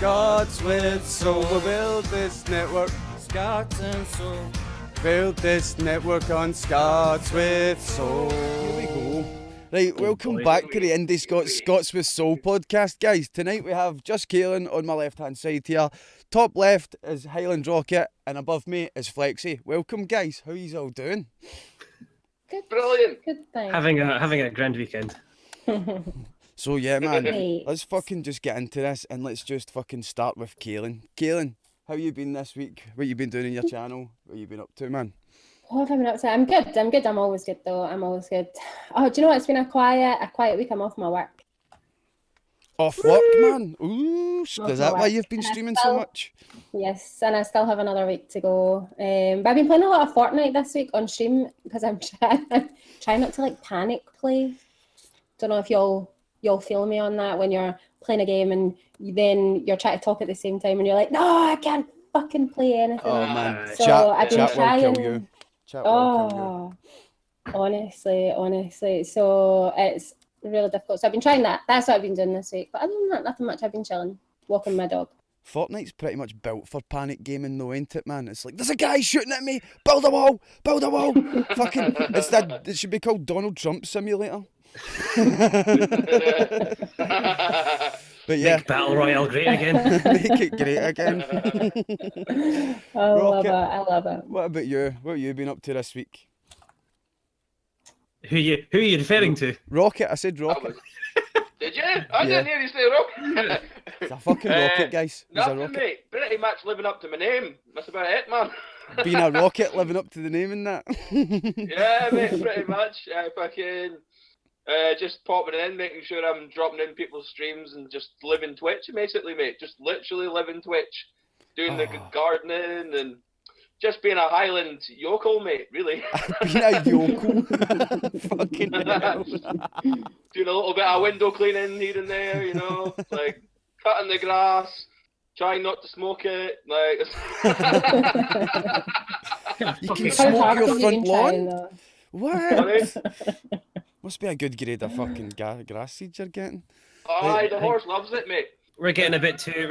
Scots with soul. We'll build this network. Scots and soul. Build this network on Scots with soul. Here we go. Right, welcome back to the IndiScots Scots with Soul podcast, guys. Tonight we have Justkaalin on my left-hand side here. Top left is HighlandRocket, and above me is Flexy. Welcome, guys. How are you all doing? Good. Brilliant. Good thing. Having a grand weekend. So yeah, man, Right. let's fucking just get into this, and let's just fucking start with Kaalin. Kaalin, how you been this week? What you been doing in your channel? What you been up to, man? What have I been up to? I'm good. I'm always good though. I'm always good. Oh, do you know what? It's been a quiet week. I'm off my work. Off work, man. Ooh, Off is that my why work. you've been And I streaming so still- much? Yes, and I still have another week to go. But I've been playing a lot of Fortnite this week on stream because I'm trying not to like panic play. Don't know if y'all feel me on that when you're playing a game and then you're trying to talk at the same time and you're like, no, I can't fucking play anything. Oh man, So chat, I've been chat will trying. kill you. Chat will kill you. Honestly. So it's really difficult. So I've been trying that. That's what I've been doing this week. But other than that, nothing much. I've been chilling, walking my dog. Fortnite's pretty much built for panic gaming though, ain't it, man? It's like, there's a guy shooting at me, build a wall. Fucking, it should be called Donald Trump Simulator. But yeah, Make Battle Royale great again. make it great again. I love Rocket. it. I love it. What about you? What have you been up to this week? Who are you referring to? Rocket, I said Rocket. Did you? I didn't hear you say rocket. It's a fucking rocket, guys. He's a Nothing, rocket. mate. Pretty much living up to my name. That's about it, man. Being a rocket, living up to the name and that. Yeah, mate, pretty much. Fucking just popping in, making sure I'm dropping in people's streams and just living Twitch, basically, mate. Just literally living Twitch. Doing the gardening and just being a Highland yokel, mate, really. Being a yokel. Fucking hell. Doing a little bit of window cleaning here and there, you know, like cutting the grass, trying not to smoke it, like. You Fucking can How smoke hard your have you front been trying, lawn? though? What? Sorry? Must be a good grade of fucking grass seeds you're getting. Aye, the horse loves it, mate. We're getting a bit too.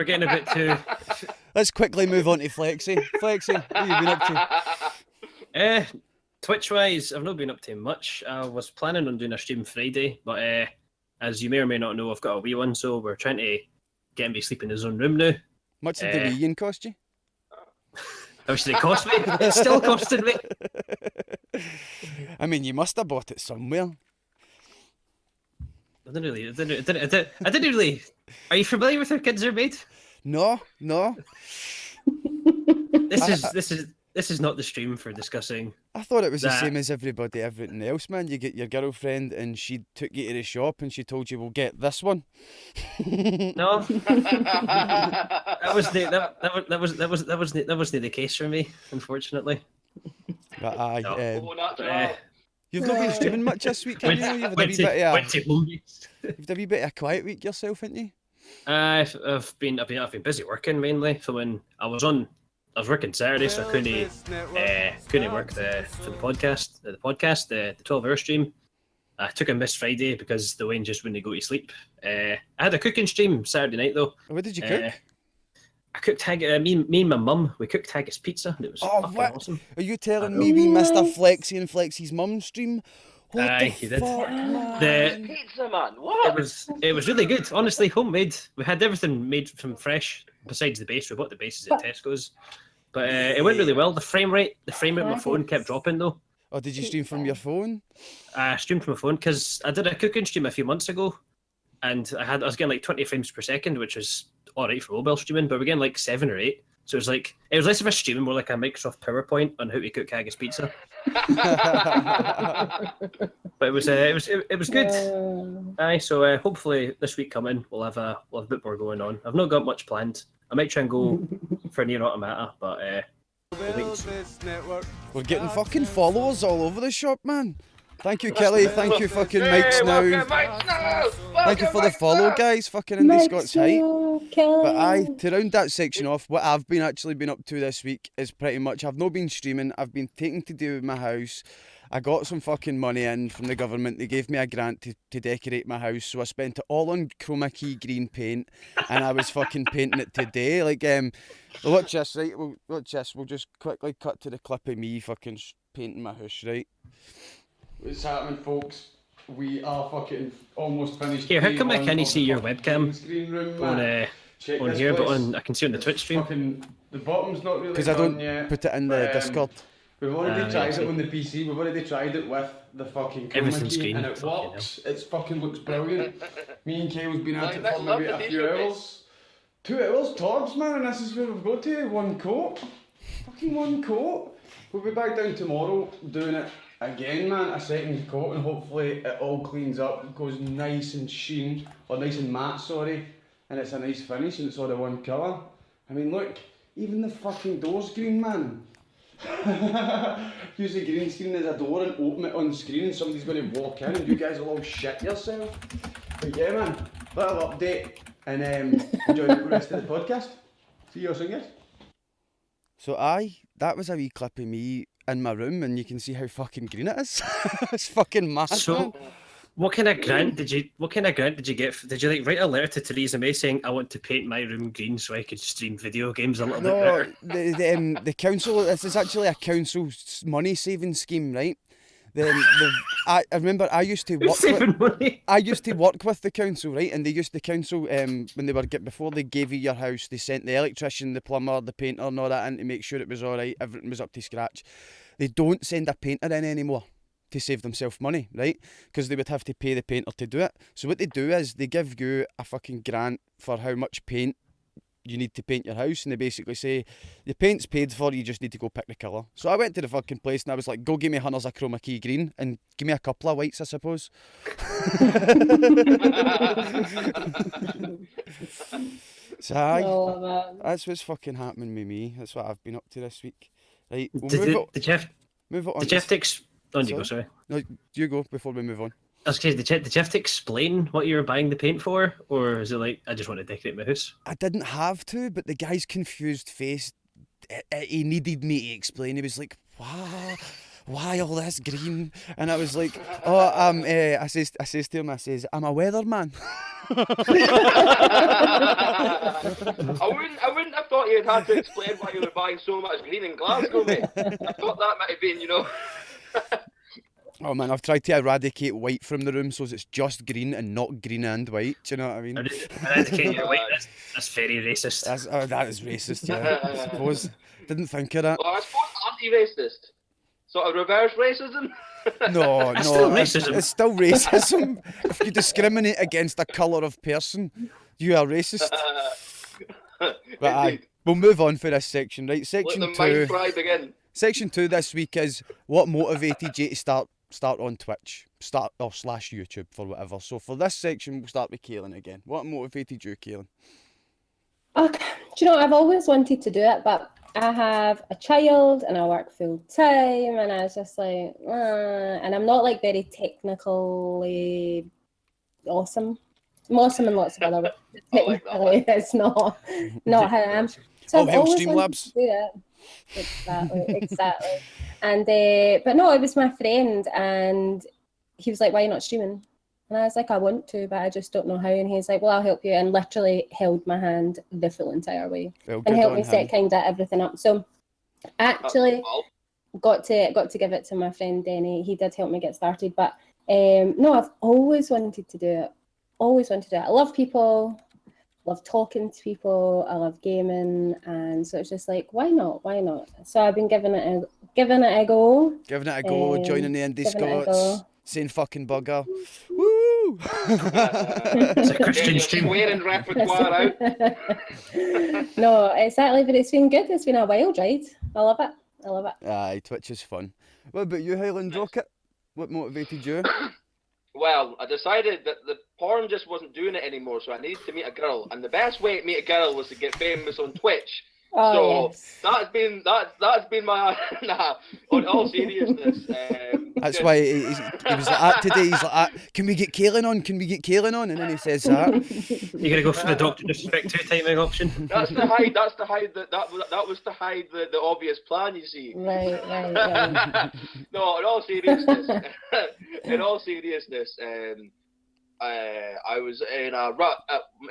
Let's quickly move on to Flexy. Flexy, what have you been up to? Twitch-wise, I've not been up to much. I was planning on doing a stream Friday, but as you may or may not know, I've got a wee one, so we're trying to get him to sleep in his own room now. Much did the weeing cost you? How much did it cost me? It's still costing me. I mean, you must have bought it somewhere. I didn't really. Are you familiar with how kids are made? No. This is not the stream for discussing. I thought it was the That- same as everything else, man. You get your girlfriend and she took you to the shop and she told you, we'll get this one. No, that wasn't the case for me, unfortunately. But aye, No. Oh, not at all. you've not been streaming much this week, have you? You've had a wee bit of Went to movies. you've had a wee bit of a quiet week yourself, haven't you? I've been busy working mainly. So when I was working Saturday, so I couldn't work for the podcast. The 12-hour stream. I took a miss Friday because the Wayne just wouldn't go to sleep. I had a cooking stream Saturday night though. What did you cook? I cooked me and my mum. We cooked haggis pizza, and it was fucking what? awesome. Are you telling me we missed a Flexy and Flexy's mum stream? What Aye, the you did. fuck, man? Pizza, man. What? It was really good, honestly. Homemade. We had everything made from fresh. Besides the base, we bought the bases at Tesco's, but it went really well. The frame rate on my phone kept dropping though. Or did you stream from your phone? I streamed from my phone because I did a cooking stream a few months ago, and I was getting like 20 frames per second, which was all right for mobile streaming, but we're getting like 7 or 8. So it was less of a stream, more like a Microsoft PowerPoint on how to cook haggis pizza. But it was good. Aye, so hopefully this week coming we'll have a bit more going on. I've not got much planned. I might try and go for Near Automata, but We're getting fucking followers all over the shop, man. Thank you, Kelly. Thank you, fucking Mike's now. Thank you for the follow, guys. Fucking IndiScots Height. But aye, to round that section off, what I've been up to this week is pretty much I've not been streaming. I've been taking to do with my house. I got some fucking money in from the government. They gave me a grant to decorate my house, so I spent it all on chroma key green paint, and I was fucking painting it today. Like, watch this, right? Watch this. We'll just quickly cut to the clip of me fucking painting my house, right? What's happening, folks? We are fucking almost finished. Here, how come I can't see your webcam on here, place. but I can see on the Twitch stream? Fucking, the bottom's not really because I don't put it in the Discord. We've already tried it on the PC. We've already tried it with the fucking chroma key, and it works. It fucking looks brilliant. Me and Kayle's been at it for maybe a few hours. 2 hours tops, man, and this is where we've got to. One coat. Fucking one coat. We'll be back down tomorrow doing it again, man, a second coat, and hopefully it all cleans up. It goes nice and sheen, or nice and matte, sorry, and it's a nice finish, and it's all the one colour. I mean, look, even the fucking door's green, man. Use the green screen as a door and open it on screen, and somebody's going to walk in and you guys will all shit yourself. But yeah, man, little update, and enjoy the rest of the podcast. See you soon, guys. So that was a wee clip of me in my room, and you can see how fucking green it is. It's fucking mad. So, man. what kind of grant did you get? Did you like write a letter to Theresa May saying I want to paint my room green so I could stream video games a little bit better? The council. This is actually a council money saving scheme, right? I remember I used to work with the council, right? And the council when they were before they gave you your house, they sent the electrician, the plumber, the painter, and all that in to make sure it was all right, everything was up to scratch. They don't send a painter in anymore to save themselves money, right? Because they would have to pay the painter to do it. So what they do is they give you a fucking grant for how much paint you need to paint your house, and they basically say the paint's paid for, you just need to go pick the colour. So I went to the fucking place and I was like, go give me hunters a chroma key green and give me a couple of whites, I suppose. So that's what's fucking happening with me. That's what I've been up to this week. Right, Did you have to sorry. No, you go before we move on. I was saying, did you have to explain what you were buying the paint for, or is it like I just want to decorate my house? I didn't have to, but the guy's confused face, he needed me to explain. He was like, why all this green? And I was like, I says to him, I'm a weatherman. I wouldn't have thought you'd had to explain why you were buying so much green in Glasgow, mate. I thought that might have been, Oh man, I've tried to eradicate white from the room so it's just green and not green and white. Do you know what I mean? Eradicate your white. That's very racist. That is racist, yeah. I suppose. Didn't think of that. Well, I suppose anti-racist. Sort of reverse racism? No, It's still racism. It's still racism. If you discriminate against a colour of person, you are racist. But we'll move on for this section, right? Section 2. Let the mind fry begin. Section 2 this week is what motivated you to start on Twitch, or / YouTube for whatever. So for this section, we'll start with Kaylin again. What motivated you, Kaylin? Okay. Do you know, I've always wanted to do it, but I have a child and I work full time, and I was just like, and I'm not like very technically awesome. I'm awesome in lots of other ways. Technically, it's not how I am. So I've always wanted to do it. Exactly. And but no, it was my friend, and he was like, why are you not streaming? And I was like, I want to, but I just don't know how. And he's like, well, I'll help you, and literally held my hand the full entire way and helped me set kind of everything up. So actually got to give it to my friend Denny. He did help me get started, but no, I've always wanted to do it. I love people, love talking to people, I love gaming, and so it's just like, why not? So I've been giving it a go. Joining the IndiScots, saying fucking bugger. Woo! It's a Christian stream. Swearing repertoire out. No, exactly, but it's been good. It's been a wild ride. I love it. Aye, Twitch is fun. What about you, HighlandRocket? What motivated you? Well, I decided that the porn just wasn't doing it anymore, so I needed to meet a girl, and the best way to meet a girl was to get famous on Twitch. Oh, so yes. that's been my on all seriousness. That's why he was like that today. He's like, can we get Kaelin on? Can we get Kaelin on? And then he says that. You're gonna go for the Doctor Disrespect 2 timing option. That's to hide. That's to hide that was to hide the obvious plan. You see. Right. No, in all seriousness, I was in a rut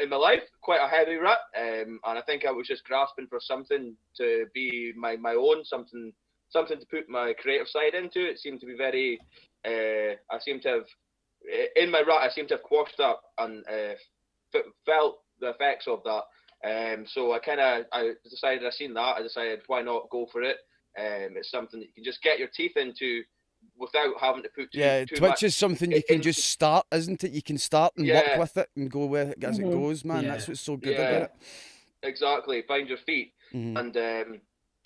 in my life, quite a heavy rut, and I think I was just grasping for something to be my own, something to put my creative side into. It seemed to be very, I seem to have, in my rut, I seem to have quashed up and felt the effects of that. So I decided, I decided, why not go for it? It's something that you can just get your teeth into without having to put too Twitch much is something you can just start, isn't it? You can start and work with it and go with it as it goes, man. Yeah. That's what's so good about it. Exactly, find your feet. And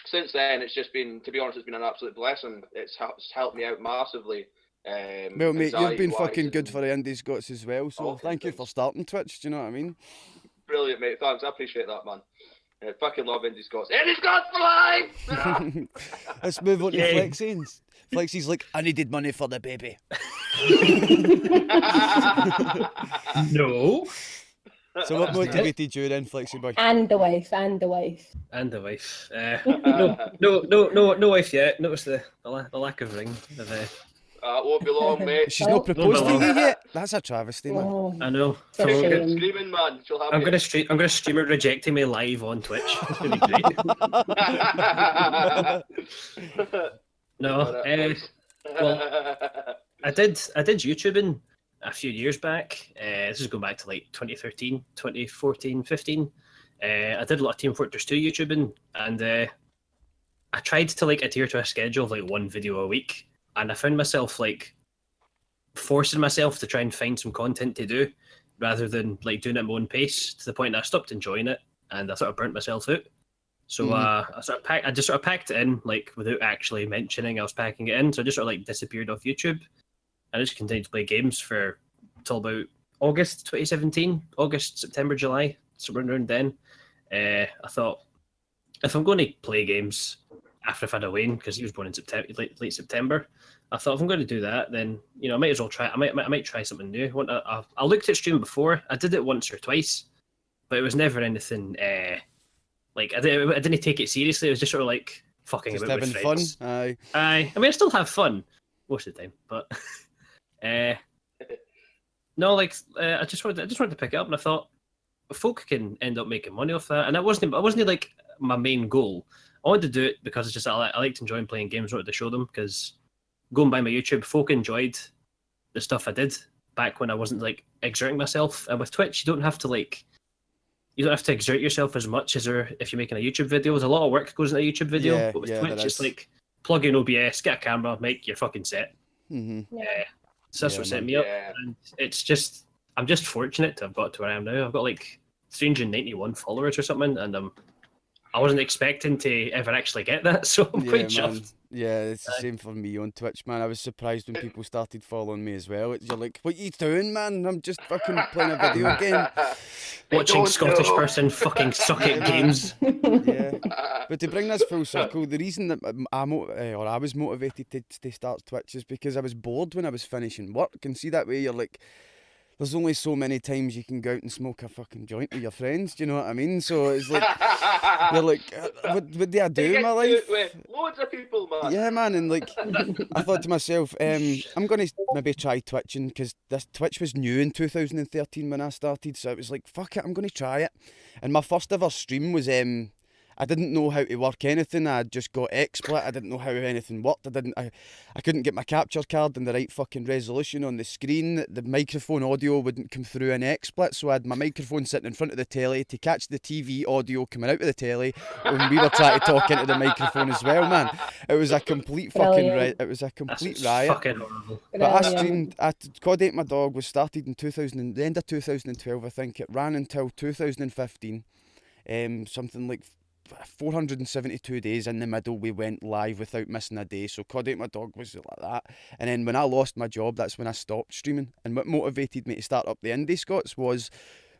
since then, it's just been, to be honest, it's been an absolute blessing. It's helped me out massively. Well, mate, you've been fucking good and- for the IndiScots as well, so thank you for starting Twitch, do you know what I mean? Brilliant, mate. Thanks, I appreciate that, man. I fucking love IndiScots. IndiScots for life! Let's move on to Flexie's. Flexie's like, I needed money for the baby. No. So what motivated you then, Flexie boy? And the wife. And the wife. No wife yet. Notice the lack of ring. It won't be long, mate. She's not proposed to you yet? That's a travesty, man. Oh, I know. it's a shame. Screaming, man. She'll have I'm you. gonna stream her rejecting me live on Twitch. It's gonna be great. No. Well, I did YouTubing a few years back. This is going back to like 2013, 2014, 15. I did a lot of Team Fortress 2 YouTubing, and I tried to like adhere to a schedule of like one video a week, and I found myself like forcing myself to try and find some content to do rather than like doing it at my own pace, to the point that I stopped enjoying it and I sort of burnt myself out. So I just sort of packed it in, like without actually mentioning I was packing it in. So I just sort of like disappeared off YouTube. I just continued to play games for till about August 2017, August, September, July, somewhere around then. I thought, if I'm going to play games after I've had a Wayne, because he was born in September, late September, I thought if I'm going to do that, then I might as well try. I might try something new. I looked at streaming before. I did it once or twice, but it was never anything. Like I didn't take it seriously. It was just sort of like fucking Just about having with fun. friends. Aye. I mean, I still have fun most of the time, but no, like I just wanted to pick it up, and I thought folk can end up making money off that, and it wasn't like my main goal. I wanted to do it because it's just I liked enjoying playing games. I wanted to show them, because going by my YouTube, folk enjoyed the stuff I did back when I wasn't like exerting myself. And with Twitch, you don't have to exert yourself as much as if you're making a YouTube video. There's a lot of work goes into a YouTube video, Yeah, but with yeah, Twitch, there it's is. like plug in OBS, get a camera, make your fucking set. Mm-hmm. So that's Yeah, what set man. me up. Yeah. And I'm just fortunate to have got to where I am now. I've got like 391 followers or something, and I wasn't expecting to ever actually get that, so I'm quite chuffed. Yeah, it's the same for me on Twitch, man. I was surprised when people started following me as well. You're like, what are you doing, man? I'm just fucking playing a video game. Watching don't Scottish know. person fucking suck at games. Yeah. But to bring this full circle, the reason that I was motivated to start Twitch is because I was bored when I was finishing work. And see, that way you're like, there's only so many times you can go out and smoke a fucking joint with your friends, do you know what I mean? So it's like, you're like, what do I do in my life? With loads of people, man. Yeah, man, and like, I thought to myself, I'm going to maybe try twitching, because this Twitch was new in 2013 when I started, so it was like, fuck it, I'm going to try it. And my first ever stream was, I didn't know how to work anything. I just got XSplit. I didn't know how anything worked. I couldn't get my capture card in the right fucking resolution on the screen. The microphone audio wouldn't come through in XSplit, so I had my microphone sitting in front of the telly to catch the TV audio coming out of the telly when we were trying to talk into the microphone as well, man. It was a complete fucking Brilliant. It was a complete That's riot. fucking horrible. But I Brilliant. streamed. COD 8 My Dog was started in the end of 2012, I think. It ran until 2015. Something like 472 days in the middle we went live without missing a day. So COD 8 My Dog was like that. And then when I lost my job, that's when I stopped streaming. And what motivated me to start up the IndiScots was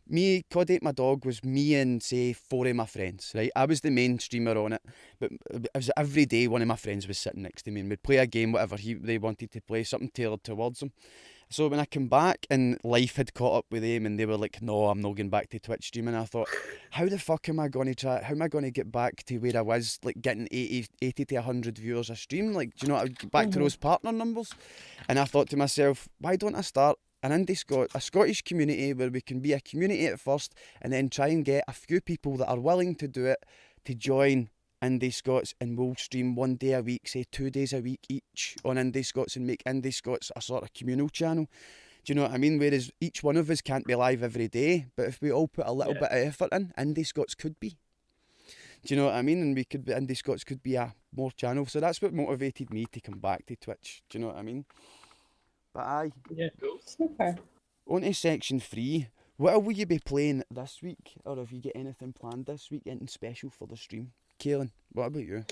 me, Cod Ate My Dog was me and, say, 4 of my friends, right? I was the main streamer on it, but it was every day one of my friends was sitting next to me and we'd play a game, whatever they wanted to play, something tailored towards them. So when I came back and life had caught up with them and they were like, no, I'm not going back to Twitch streaming, I thought, how the fuck am I going to try, how am I going to get back to where I was, like getting 80 to 100 viewers a stream, like, do you know, back to those partner numbers? And I thought to myself, why don't I start an a Scottish community where we can be a community at first and then try and get a few people that are willing to do it to join IndiScots, and we'll stream 1 day a week, say 2 days a week each on IndiScots, and make IndiScots a sort of communal channel. Do you know what I mean? Whereas each one of us can't be live every day, but if we all put a little bit of effort in, IndiScots could be. Do you know what I mean? And IndiScots could be a more channel. So that's what motivated me to come back to Twitch. Do you know what I mean? But aye. Yeah. Super. On to section 3. What will you be playing this week? Or have you got anything planned this week? Anything special for the stream? Kaelin, what about you?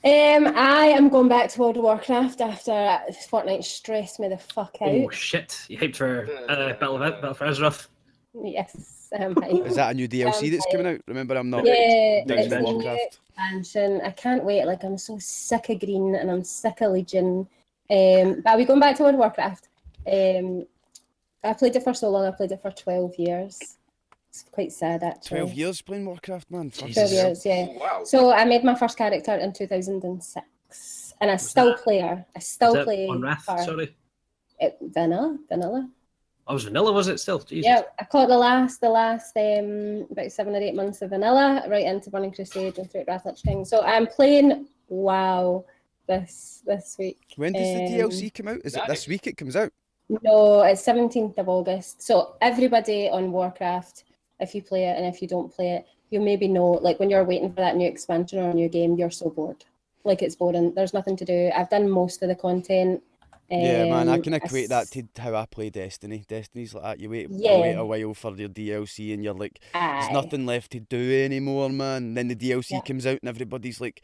I am going back to World of Warcraft after this fortnight stressed me the fuck out. Oh shit! You hyped for Battle for Azeroth? Yes, I'm hyped. Is that a new DLC that's coming out? Remember, I'm not Yeah, down it's to a new Warcraft. expansion. I can't wait. Like, I'm so sick of green and I'm sick of Legion. But I'll be going back to World of Warcraft. I played it for so long. I played it for 12 years. It's quite sad, actually. 12 years playing Warcraft, man. Jesus. 12 years, yeah. Wow. So I made my first character in 2006, and I still play her. I still Is play that on Wrath? her. Sorry. Vanilla. I was vanilla, was it still? Jesus. Yeah, I caught the last about 7 or 8 months of vanilla, right into Burning Crusade and through it Wrath Lich King. So I'm playing WoW this week. When does the DLC come out? Is it Nice. this week it comes out? No, it's 17th of August. So everybody on Warcraft, if you play it and if you don't play it, you maybe know, like when you're waiting for that new expansion or a new game, you're so bored. Like, it's boring. There's nothing to do. I've done most of the content. Yeah, man, I can equate that to how I play Destiny. Destiny's like that. You wait a while for your DLC and you're like, there's nothing left to do anymore, man. And then the DLC comes out and everybody's like,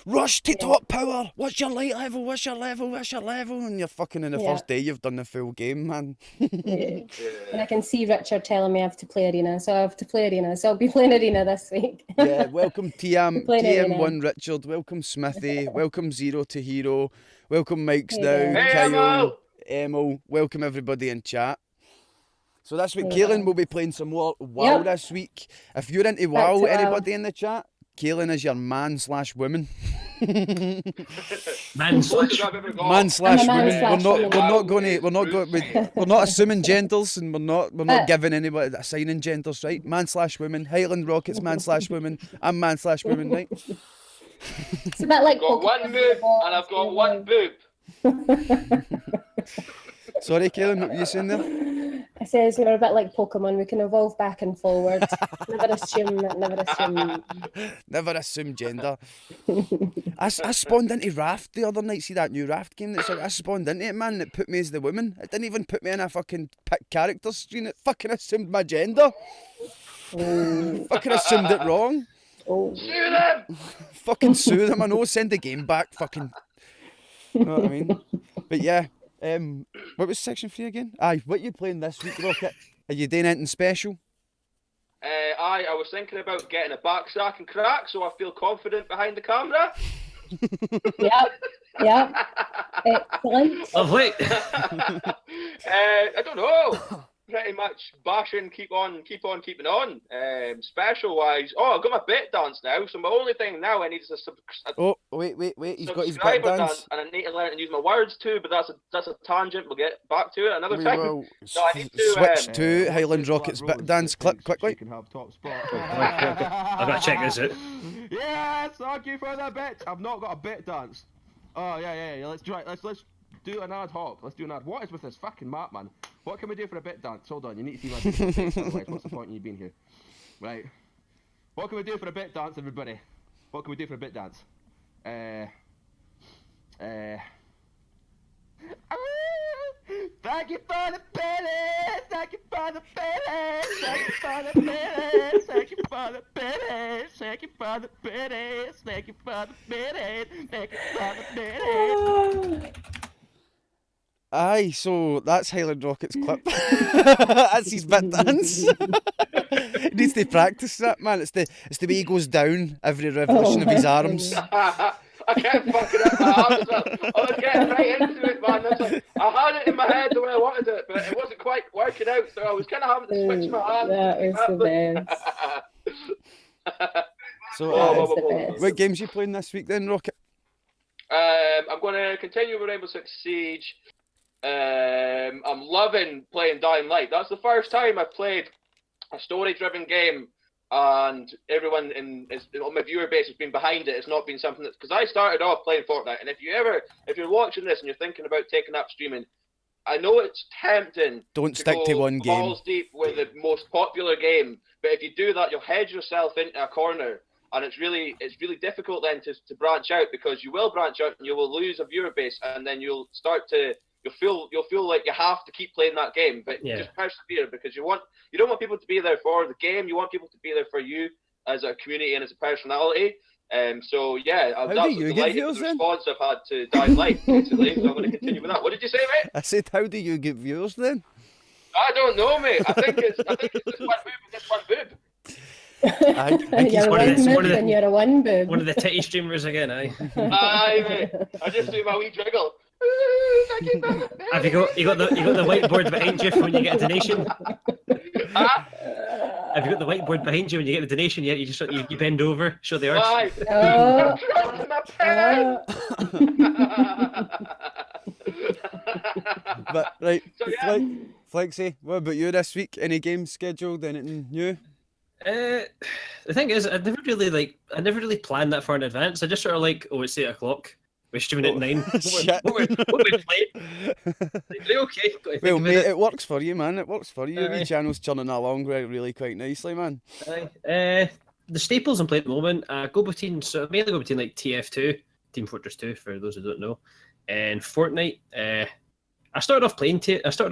rush to top power! What's your light level? What's your level? What's your level? And you're fucking in the first day you've done the full game, man. And I can see Richard telling me I have to play Arena, so I have to play Arena. So I'll be playing Arena this week. Yeah, welcome Arena. TM1 Richard, welcome Smithy, welcome Zero to Hero, welcome Mike's Hey Now, there. Hey, Kyle, Emil, welcome everybody in chat. So that's what Kaelin will be playing some more WoW this week. If you're into Back WoW, to anybody in the chat, Kaelin is your man/woman. Closest I've ever got. Man/woman. We're not assuming genders, and we're not giving anybody assigning genders, right? Man/woman. HighlandRocket's man/woman. I'm man/woman, right? It's a bit like I've got one move and I've got one boob. Sorry, Kaelin, what were you saying there? It says we're a bit like Pokemon. We can evolve back and forward. Never assume. Never assume gender. I spawned into Raft the other night. See that new Raft game that's out? I spawned into it, man. It put me as the woman. It didn't even put me in a fucking pick character screen. It fucking assumed my gender. Fucking assumed it wrong. Sue them! Fucking sue them. I know. Send the game back. Fucking. You know what I mean? But yeah. What was section 3 again? Aye, what you playing this week, Rocket? Are you doing anything special? I was thinking about getting a backsack and crack so I feel confident behind the camera. Yep. Excellent. Lovely. I don't know. Pretty much bashing, keep on keeping on. Special wise, I've got my bit dance now, so my only thing now I need is a Oh, wait, he's got his bit subscriber dance. and I need to learn to use my words too, but that's a tangent. We'll get back to it another We time. will No, I need to, switch to HighlandRocket's bit dance clip quickly. You can have top spot. I gotta check this out. Yes, thank you for the bit. I've not got a bit dance. Oh yeah. Let's do an ad hoc. Let's do an ad. What is with this fucking map, man? What can we do for a bit dance? Hold on, you need to see my digital face, otherwise what's the point in you being here? Right. What can we do for a bit dance, everybody? What can we do for a bit dance? Thank you for the pennies! Thank you for the pennies! Thank you for the pennies! Thank you for the pennies! Thank you for the pennies! Thank you for the pennies! Thank you for the pennies! Aye, so that's HighlandRocket's clip. That's his bit dance. He needs to practice that, man. It's the way he goes down every revolution of his my arms. goodness. I kept fucking up my arms. I was getting right into it, man. I had it in my head the way I wanted it, but it wasn't quite working out, so I was kind of having to switch my hands. That is the best. So, That is the best. what games you playing this week then, Rocket? I'm going to continue with Rainbow Six Siege. I'm loving playing Dying Light. That's the first time I've played a story-driven game, and everyone on my viewer base has been behind it. It's not been something that's because I started off playing Fortnite, and if you're watching this and you're thinking about taking up streaming, I know it's tempting. Don't stick to one game. Balls deep with the most popular game, but if you do that, you'll hedge yourself into a corner. And it's really difficult then to branch out, because you will branch out and you will lose a viewer base, and then you'll feel like you have to keep playing that game, but just persevere, because you don't want people to be there for the game. You want people to be there for you as a community and as a personality. So yeah, I'm How do you get delighted views with the then? response I've had to Dying Light, basically. So I'm going to continue with that. What did you say, mate? I said, how do you get viewers then? I don't know, mate. I think it's this one boob and this one boob. You're a one of one the- one of boob the- and you're a one boob. One of the titty streamers again, aye. Aye, mate. I just do my wee jiggle. Have you got the whiteboard behind you for when you get a donation? Huh? Have you got the whiteboard behind you when you get the donation? Yeah, you bend over, show the arse. Aye. Oh. I'm my pen. But right, So, yeah. Flexi, what about you this week? Any games scheduled? Anything new? The thing is, I never really planned that far in advance. I just sort of it's 8:00. We're streaming at 9. Shit. What we played? Like, okay. Got to think Well, about mate, it. it works for you, man. It works for you. Your wee Aye. channel's churning along really quite nicely, man. Aye. The staples I'm playing at the moment, I mainly go between like TF2, Team Fortress 2, for those who don't know, and Fortnite. I started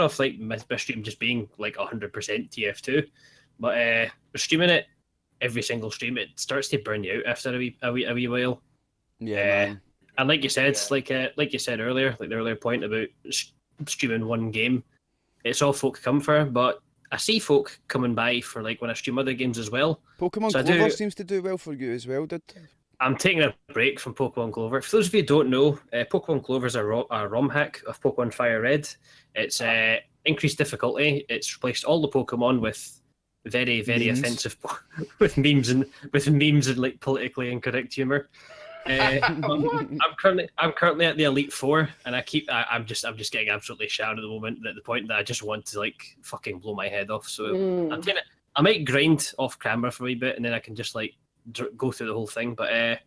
off like my stream just being like 100% TF2, but streaming it every single stream, it starts to burn you out after a wee while. Yeah, man. And like you said, like you said earlier, like the earlier point about streaming one game, it's all folk come for. But I see folk coming by for like when I stream other games as well. Pokemon So I Clover do- seems to do well for you as well, did? I'm taking a break from Pokemon Clover. For those of you who don't know, Pokemon Clover is a ROM hack of Pokemon Fire Red. It's increased difficulty. It's replaced all the Pokemon with very Memes. offensive with memes and like politically incorrect humor. I'm currently at the Elite Four, and I'm just getting absolutely shattered at the moment. At the point that I just want to like fucking blow my head off. So I might grind off camera for a wee bit, and then I can just like go through the whole thing. But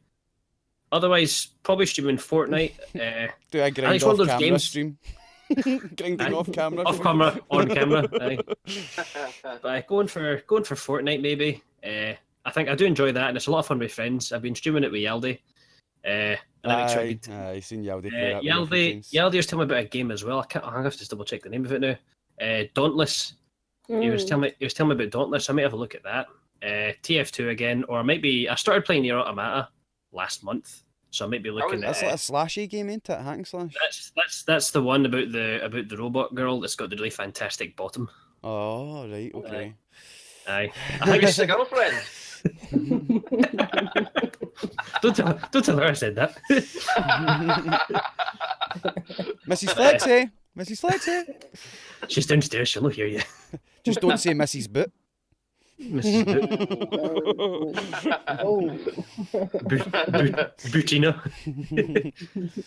otherwise, probably streaming Fortnite. Do I it's grind one off of those camera games- stream? Grinding Aye. off camera. Off camera, on camera. Aye. But going for Fortnite maybe. I think I do enjoy that, and it's a lot of fun with friends. I've been streaming it with Yaldi. And I'm excited. Aye, seen Yaldi play that. with a few Yaldi times. was telling me about a game as well. I have to just double check the name of it now. Dauntless. He was telling me about Dauntless. I might have a look at that. TF2 again, or maybe I started playing Nier Automata last month, so I might be looking That's at. like a slashy game, ain't it? Hack and slash. That's the one about the robot girl that's got the really fantastic bottom. Oh, right, okay. Aye. I I think guess a girlfriend. don't tell her I said that. Mrs. Flexi! Mrs. Flexi! She's downstairs. She'll not hear you. Just don't say Mrs. Boot. Mrs. Butina.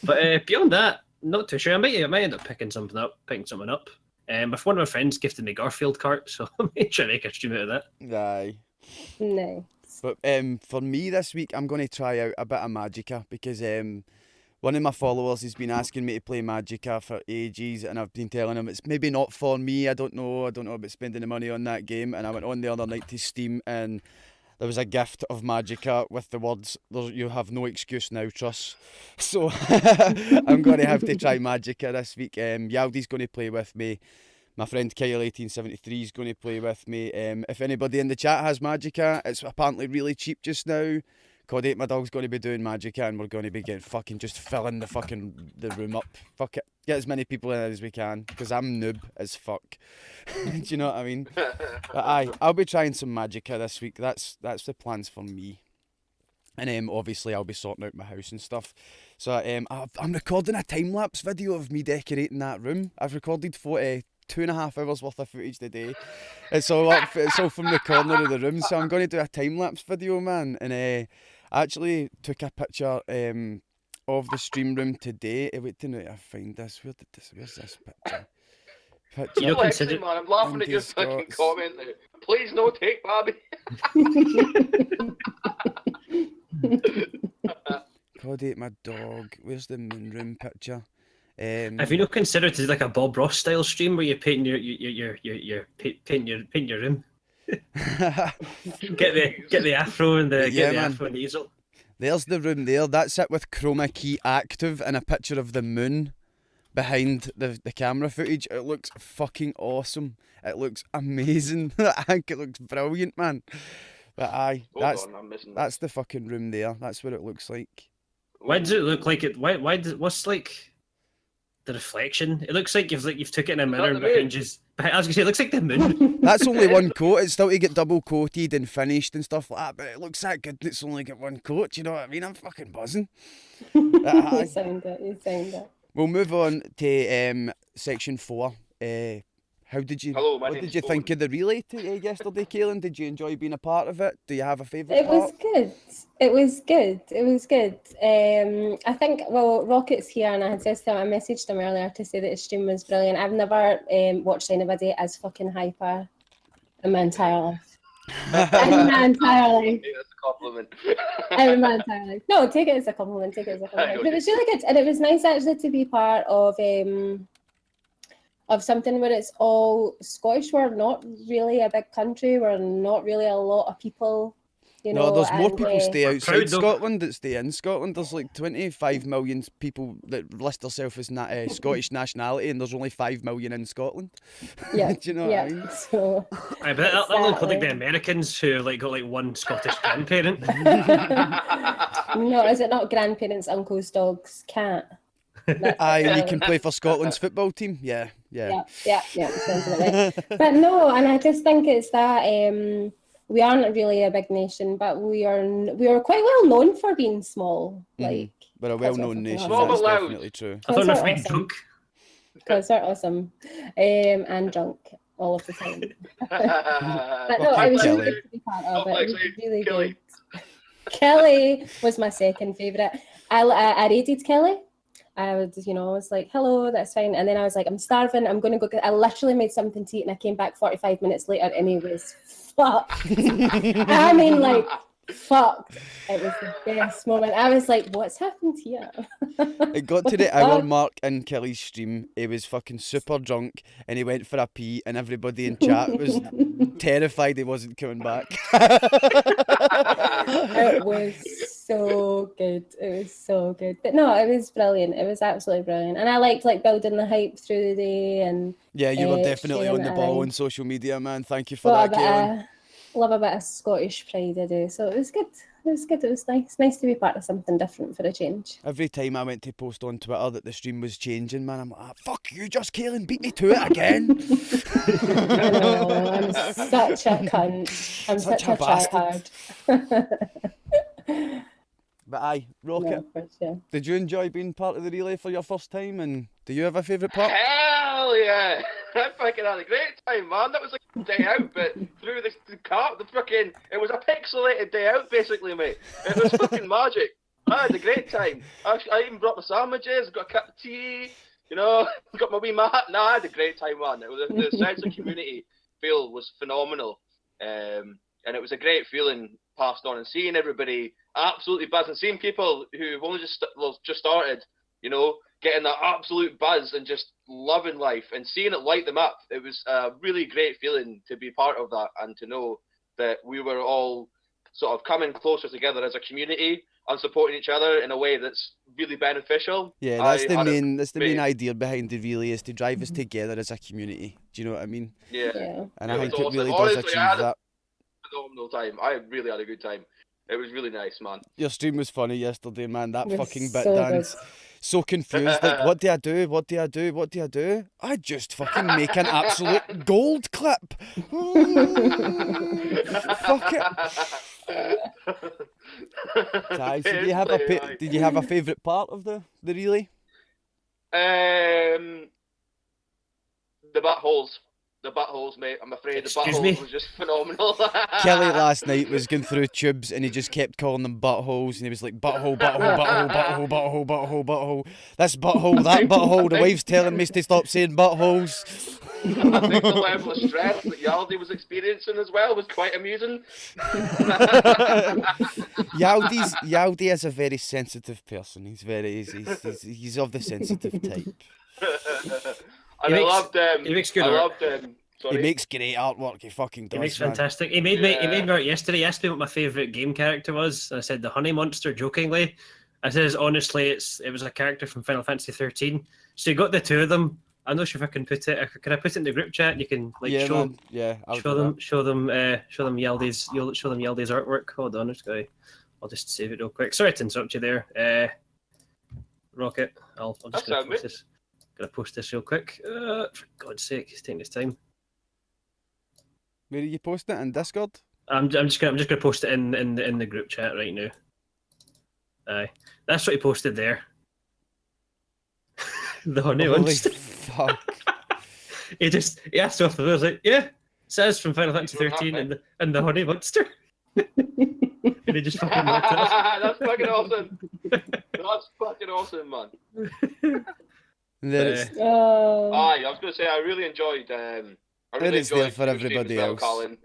But beyond that, not too sure. I might end up picking something up. If one of my friends gifted me Garfield cart, so I may try to make a stream out of that. Aye. Nice. But for me this week, I'm going to try out a bit of Magicka because one of my followers has been asking me to play Magicka for ages, and I've been telling him it's maybe not for me. I don't know about spending the money on that game. And I went on the other night to Steam, and there was a gift of Magicka with the words, "You have no excuse now, Truss." So I'm going to have to try Magicka this week. Yaldi's going to play with me. My friend Kyle1873 is going to play with me. If anybody in the chat has Magicka, it's apparently really cheap just now. Cody, my dog's going to be doing magic, and we're going to be getting fucking just filling the room up. Fuck it, get as many people in as we can, because I'm noob as fuck. Do you know what I mean? But I'll be trying some Magicka this week. That's the plans for me. And obviously I'll be sorting out my house and stuff. So I'm recording a time-lapse video of me decorating that room. I've recorded 2.5 hours worth of footage today. It's all from the corner of the room. So I'm going to do a time-lapse video, man. And I actually took a picture of the stream room today. Wait, didn't I find this? Where's this picture? You don't Flexing, man. I'm laughing at your fucking comment there. Please no take, Bobby. Cody, my dog. Where's the moon room picture? Have you not considered it like a Bob Ross style stream where you paint your room? get the afro and the afro and the easel. There's the room there. That's it with chroma key active and a picture of the moon behind the camera footage. It looks fucking awesome. It looks amazing. I think it looks brilliant, man. But that's the fucking room there. That's what it looks like. Why does it look like it? What's like the reflection? It looks like you've took it in a mirror behind you. I was gonna say it looks like the moon. That's only one coat. It's still to get double coated and finished and stuff like that. But it looks that good. It's only got one coat. You know what I mean? I'm fucking buzzing. You sound it. We'll move on to section 4. What did you think of the relay yesterday, Kaelin? Did you enjoy being a part of it? Do you have a favourite part? It was good. I think, Rocket's here, and I had said to him, I messaged him earlier to say that his stream was brilliant. I've never watched anybody as fucking hyper in my entire life. That's a compliment. In my entire life. No, take it as a compliment. But it was really good, and it was nice actually to be part of something where it's all Scottish. We're not really a big country. We're not really a lot of people. You know, there's more people stay outside Scotland that stay in Scotland. There's like 25 million people that list themselves as Scottish nationality, and there's only 5 million in Scotland. Yeah. Do you know what I mean? So, I bet that looks like the Americans who got one Scottish grandparent. No, is it not grandparents, uncles, dogs, cat? You can play for Scotland's football team. Yeah. Sounds about right. But no, and I just think it's that we aren't really a big nation, but we are quite well known for being small. Like we're a well-known nation. That's definitely true. I thought we were drunk. Because they're awesome, and drunk all of the time. But no, it was really good to be part of it. It was really good. Kelly was my second favourite. I rated Kelly. I was like, hello, that's fine. And then I was like, I'm starving. I'm going to go I literally made something to eat, and I came back 45 minutes later and it was fucked. I mean, like, fucked. It was the best moment. I was like, what's happened here? It got to the hour mark in Kelly's stream. He was fucking super drunk and he went for a pee, and everybody in chat was terrified he wasn't coming back. It was so good. But no, it was brilliant. It was absolutely brilliant. And I liked building the hype through the day. And yeah, you were definitely on the ball on social media, man. Thank you for that, Kaelin. Love a bit of Scottish pride I do. So it was good. It was nice to be part of something different for a change. Every time I went to post on Twitter that the stream was changing, man, I'm like, fuck you, Justkaalin, beat me to it again. I know, I'm such a cunt. I'm such a tryhard. But Rocket, did you enjoy being part of the relay for your first time, and do you have a favourite part? Hell yeah! I fucking had a great time, man. That was like a day out, but through the car, it was a pixelated day out, basically, mate. It was fucking magic. I had a great time. I even brought my sandwiches, got a cup of tea, got my wee mat. Nah, I had a great time, man. It was the sense of community feel was phenomenal. And it was a great feeling passed on, and seeing everybody absolutely buzzing, seeing people who've only just started, getting that absolute buzz and just loving life and seeing it light them up. It was a really great feeling to be part of that, and to know that we were all sort of coming closer together as a community and supporting each other in a way that's really beneficial. Yeah, that's the main idea behind the relay, is to drive us together as a community. Do you know what I mean? Yeah. And I think it really does achieve that. Phenomenal time. I really had a good time. It was really nice, man. Your stream was funny yesterday, man. That It was fucking bit so dance. So confused. Like, what do I do? What do I do? What do I do? I just fucking make an absolute gold clip. Fuck it. So did you have did you have a favourite part of the relay? The buttholes. The buttholes, mate. I'm afraid Excuse the me? buttholes was just phenomenal. Kelly last night was going through tubes and he just kept calling them buttholes and he was like, butthole, butthole, butthole, butthole, butthole, butthole, butthole. This butthole, that butthole. The wife's telling me to stop saying buttholes. I think the level of stress that Yaldi was experiencing as well was quite amusing. Yaldi is a very sensitive person. He's he's of the sensitive type. And I loved he makes good I art. loved sorry. He makes great artwork. He fucking does. He makes man. fantastic. He made me art yesterday. He asked me what my favourite game character was. And I said the Honey Monster jokingly. I says honestly, it was a character from Final Fantasy 13. So you got the two of them. I'm not sure if I can put it. Can I put it in the group chat? And you can like Yeah, show man. Yeah, show them Yaldi's artwork. Hold on, I'll just save it real quick. Sorry to interrupt you there, Rocket. I'm just gonna post this. Gonna post this real quick. For God's sake, he's taking his time. Where are you posting it? In Discord? I'm just gonna post it in the group chat right now. Aye, that's what he posted there. The Honey Holy Monster. fuck. He asked off the was like, yeah, says from Final Fantasy 13 and the Honey Monster. And he just fucking knocked it off. That's fucking awesome. That's fucking awesome, man. And then it's, Aye, I was gonna say I really enjoyed. I really it's there enjoyed for your stream everybody as well, else. Colin.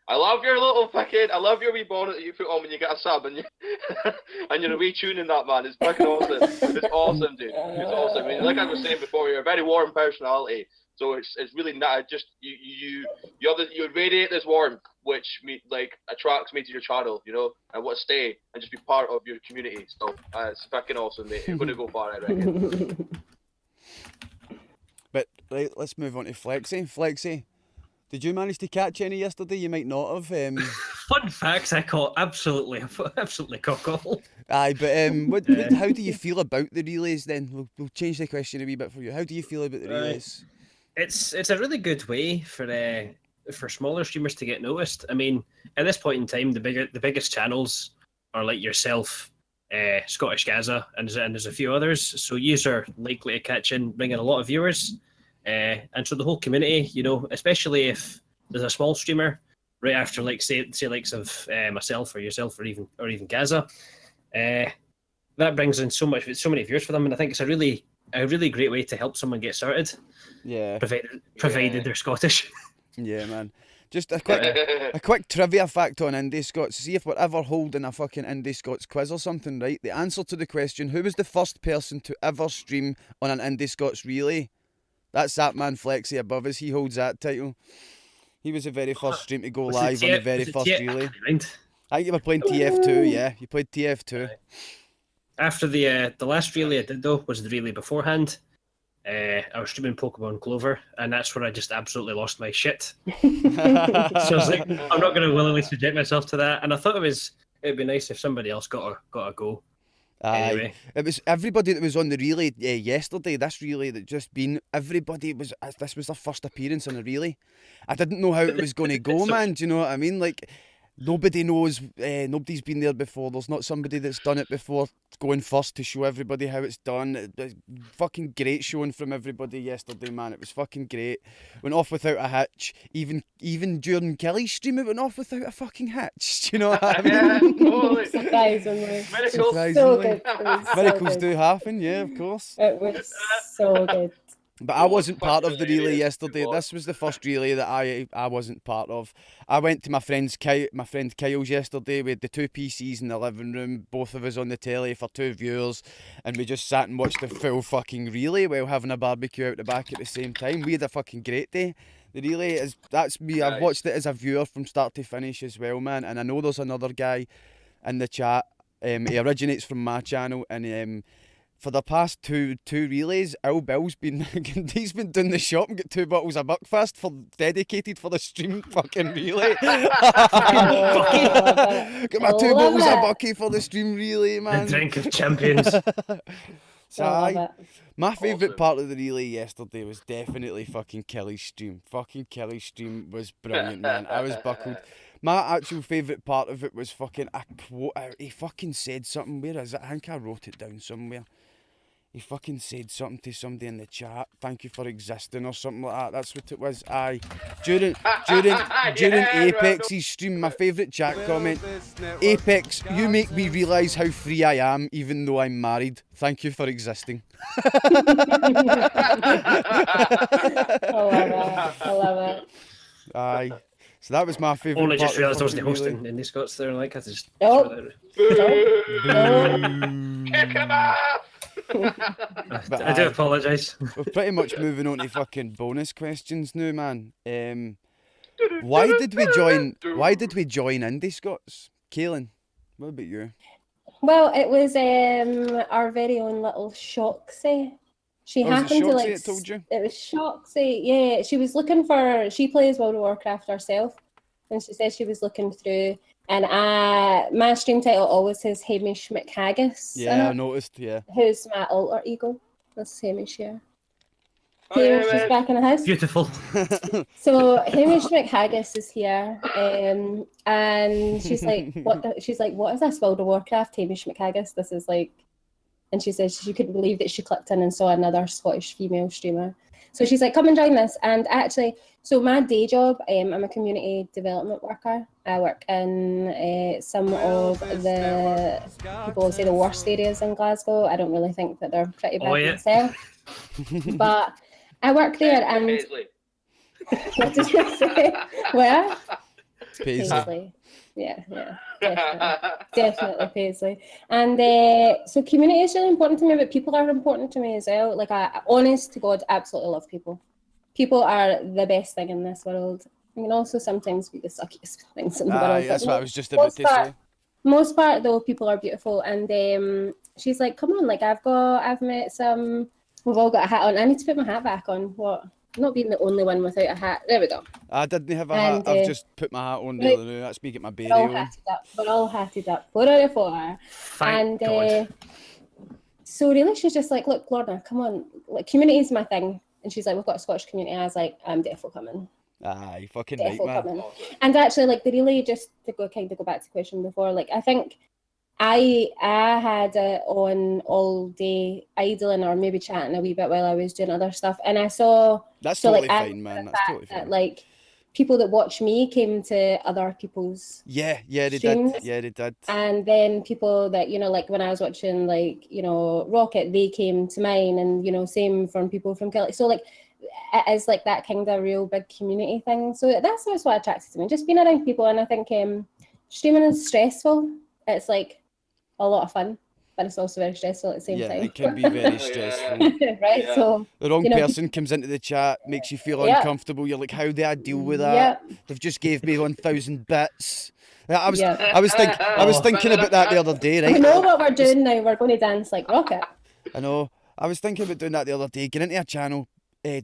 I love your little fucking. I love your wee bonnet that you put on when you get a sub and you and you're retuning that, man. It's fucking awesome. It's awesome, dude. It's awesome. I mean, like I was saying before, you're a very warm personality, so it's really not just you radiate this warmth, which attracts me to your channel, you know, and want to stay and just be part of your community. So it's fucking awesome, mate. You're gonna go far, I reckon. but right, let's move on to Flexi. Flexi, did you manage to catch any yesterday? You might not have. Fun facts, I call absolutely cock awful. Aye, but how do you feel about the relays then? We'll change the question a wee bit for you. How do you feel about the relays? It's a really good way for smaller streamers to get noticed. I mean, at this point in time, the biggest channels are like yourself, Scottish Gaza, and there's a few others. So yous are likely to catch in, bring in a lot of viewers, and so the whole community, you know, especially if there's a small streamer right after, like say likes of myself or yourself or even Gaza, that brings in so many viewers for them, and I think it's a really great way to help someone get started. Yeah. Provided they're Scottish. Yeah, man. Just a quick trivia fact on IndiScots. See if we're ever holding a fucking IndiScots quiz or something, right? The answer to the question, who was the first person to ever stream on an IndiScots relay? That's that man Flexi above us. He holds that title. He was the very first stream to go live on the very first relay. I think you were playing TF2, yeah. You played TF2. After the last relay I did though was the relay beforehand. I was streaming Pokemon Clover, and that's where I just absolutely lost my shit. So I was like, I'm not going to willingly subject myself to that. And I thought it'd be nice if somebody else got a go. Aye. Anyway. It was everybody that was on the relay yesterday. This relay that just been, everybody was. This was their first appearance on the relay. I didn't know how it was going to go, man. Do you know what I mean? Like, nobody knows. Nobody's been there before. There's not somebody that's done it before going first to show everybody how it's done. It was fucking great showing from everybody yesterday, man. It was fucking great. Went off without a hitch. Even during Kelly's stream, it went off without a fucking hitch. Do you know what I mean? Yeah, totally. Surprisingly. Miracles. So good. It was so Miracles good. do happen, yeah, of course. It was so good. But I wasn't part of the relay hilarious. yesterday. This was the first relay that I wasn't part of. I went to my friend Kyle's yesterday. We had the two PCs in the living room, both of us on the telly for two viewers, and we just sat and watched the full fucking relay while having a barbecue out the back at the same time. We had a fucking great day. The relay that's me. I've watched it as a viewer from start to finish as well, man. And I know there's another guy in the chat. He originates from my channel, and for the past two relays, Al Bill's been he's been doing the shop and got 2 bottles of Buckfast for dedicated for the stream fucking relay. Got my 2 bottles of Bucky for the stream relay, man. The drink of champions. So my favourite part of the relay yesterday was definitely fucking Kelly's stream. Fucking Kelly's stream was brilliant, man. I was buckled. My actual favourite part of it was fucking a quote. He fucking said something. Where is it? I think I wrote it down somewhere. He fucking said something to somebody in the chat. Thank you for existing or something like that. That's what it was. Aye. During Apex's stream, my favourite chat comment. Apex, you make me realise how free I am, even though I'm married. Thank you for existing. I love it. Aye. So that was my favourite. Only just part realised I of wasn't the hosting relay. IndiScots there, like I just. Oh. Kick him off! But I do aye. apologise. We're pretty much moving on to fucking bonus questions now, man. Why did we join IndiScots? Kaelin, what about you? Well, it was our very own little Shoxy. She Oh, was it happened to Shoxy like. that told you? It was Shoxy. Yeah, she was looking for. She plays World of Warcraft herself, and she said she was looking through. And my stream title always says Hamish McHaggis. Yeah, I noticed. Yeah. Who's my alter ego? That's Hamish here. Oh, yeah, Hamish is man. back in the house. Beautiful. So Hamish McHaggis is here, and she's like, she's like, what is this World of Warcraft? Hamish McHaggis. This is like, and she says she couldn't believe that she clicked in and saw another Scottish female streamer. So she's like, come and join this. And actually, so my day job, I'm a community development worker. I work in some of the, people will say the worst areas in Glasgow. I don't really think that they're pretty bad myself. But I work there and... Paisley. What did you say? Where? Paisley. Yeah, definitely Paisley. And so community is really important to me, but people are important to me as well. Like I, honest to God, absolutely love people. People are the best thing in this world. I mean, also sometimes be the suckiest things in the world. That's what I was just about to say. Most part though, people are beautiful. And she's like, come on, like I've met some, we've all got a hat on. I need to put my hat back on. What? Not being the only one without a hat. There we go. I didn't have a hat. I've just put my hat on the other day. That's me get my beret on. We're all hatted up. 4 out of 4. Thank God. So really, she's just like, look, Lorna, come on. Like, community is my thing. And she's like, we've got a Scottish community. I was like, I'm definitely coming. Aye, fucking right, man. Coming. And actually, like, the relay, just to go back to the question before, like, I think I had it on all day idling or maybe chatting a wee bit while I was doing other stuff. And I saw... That's so, totally like, fine, man. That's totally fine. that, like, people that watch me came to other people's Yeah, they streams. did. Yeah, they did. And then people that, you know, like when I was watching, like, you know, Rocket, they came to mine, and, you know, same from people from Kelly. So, like, it is like that kind of real big community thing. So that's what attracted to me, just being around people. And I think streaming is stressful. It's like a lot of fun, but it's also very stressful at the same time. Yeah, it can be very stressful. Right? Yeah. So The wrong you know, person comes into the chat, makes you feel Yeah. uncomfortable. You're like, how do I deal with that? They've just gave me 1,000 bits. I was thinking about that the other day, right? we know what we're doing now. We're going to dance like Rocket. I know. I was thinking about doing that the other day, getting into a channel,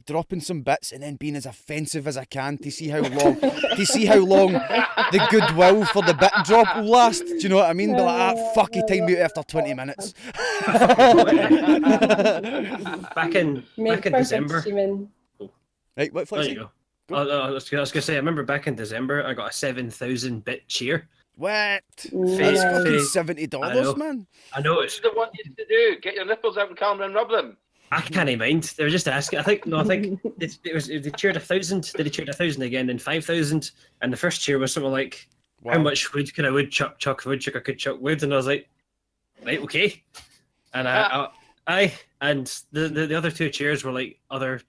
dropping some bits, and then being as offensive as I can to see how long the goodwill for the bit drop will last. Do you know what I mean? Be like, fuck, he timed me out after 20 minutes. back in December. Right, what There Flexi? you go. I was going to say, I remember back in December, I got a 7,000 bit cheer. What? That's Nice. fucking $70, I know. man. I know What it's. did they want you to do? Get your nipples out in camera and rub them? I can't mind. They were just asking. I think it was they cheered 1,000. Then they cheered 1,000 again, then 5,000. And the first cheer was something like, "How much wood can a woodchuck woodchucker could chuck wood?" And I was like, "Right, okay." And and the other 2 cheers were like other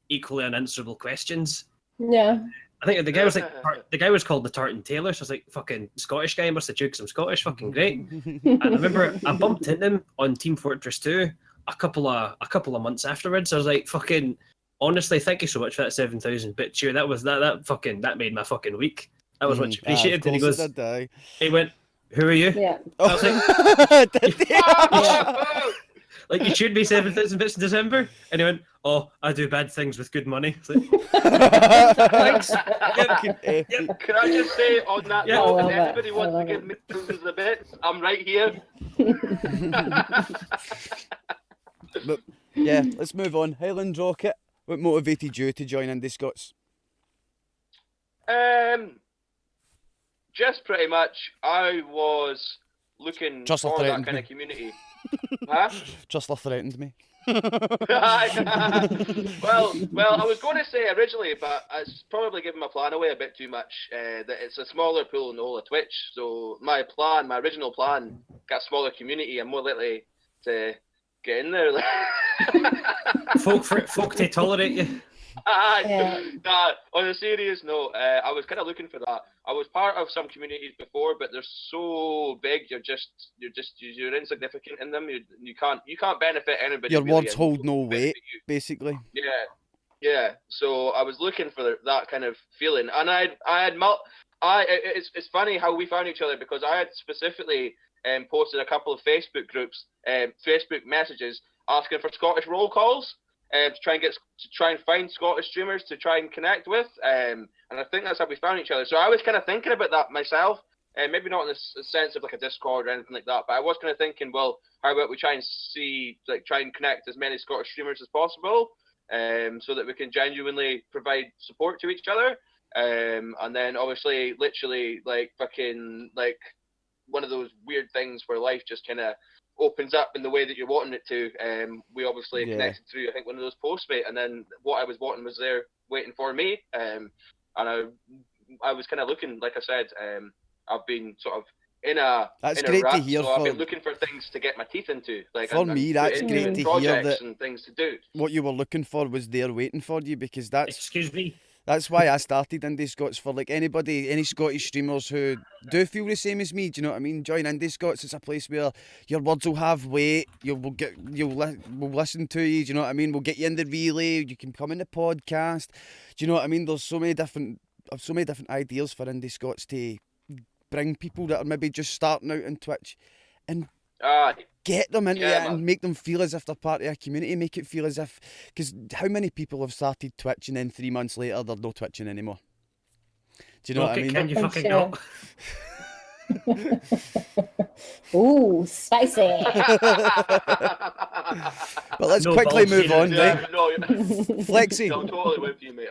equally unanswerable questions. Yeah. I think the guy was the guy was called the Tartan Tailor. So I was like, "Fucking Scottish guy must have joked some Scottish. Fucking great." And I remember I bumped into him on Team Fortress 2. A couple of months afterwards. I was like, fucking honestly, thank you so much for that 7,000 bit cheer. That was that made my fucking week. That was much appreciated. And he goes, he went, "Who are you?" Yeah. I was like, Like, you should be 7,000 bits in December. And he went, oh, I do bad things with good money. It's like, thanks. Fucking epic. Can I just say on that Yeah. note, I if love it. anybody I wants to love give it. me thousands of bits, I'm right here. But yeah, let's move on. HighlandRocket, what motivated you to join IndiScots? Just pretty much, I was looking Trustler for that threatened kind me. of community. Huh? Trustler threatened me. well, I was going to say originally, but I was probably giving my plan away a bit too much. That it's a smaller pool in the whole of Twitch. So my original plan, got a smaller community. I'm more likely to get in there. Folk to tolerate you. Yeah. Nah, on a serious note, I was kind of looking for that. I was part of some communities before, but they're so big. You're insignificant in them. You can't benefit anybody. Your really, words and hold no benefit weight, you. basically. Yeah. So I was looking for that kind of feeling, and it's funny how we found each other, because I had specifically posted a couple of Facebook groups, Facebook messages asking for Scottish roll calls. To try and find Scottish streamers to try and connect with, and I think that's how we found each other. So I was kind of thinking about that myself, and maybe not in the sense of like a Discord or anything like that, but I was kind of thinking, well, how about we try and connect as many Scottish streamers as possible, so that we can genuinely provide support to each other, and then obviously, literally, like fucking like one of those weird things where life just kind of opens up in the way that you're wanting it to. We obviously connected through, I think, one of those posts, mate, and then what I was wanting was there waiting for me, and I was kind of looking, like I said, I've been sort of in a great rut, to hear. so I've been looking for things to get my teeth into, like for me, that's into great to hear projects that and things to do. what you were looking for was there waiting for you, because Excuse me. that's why I started IndiScots, for like any Scottish streamers who do feel the same as me. Do you know what I mean? Join IndiScots. It's a place where your words will have weight. We'll listen to you. Do you know what I mean? We'll get you in the relay. You can come in the podcast. Do you know what I mean? There's so many different ideas for IndiScots to bring people that are maybe just starting out on Twitch, and get them into it and make them feel as if they're part of a community. Make it feel as if, because how many people have started Twitch and then 3 months later they're not twitching anymore? Do you know what I mean? Can you fucking go? Ooh, spicy. But let's No quickly bullshit. move on, Yeah, right? no, Flexi, I'm totally with you, mate.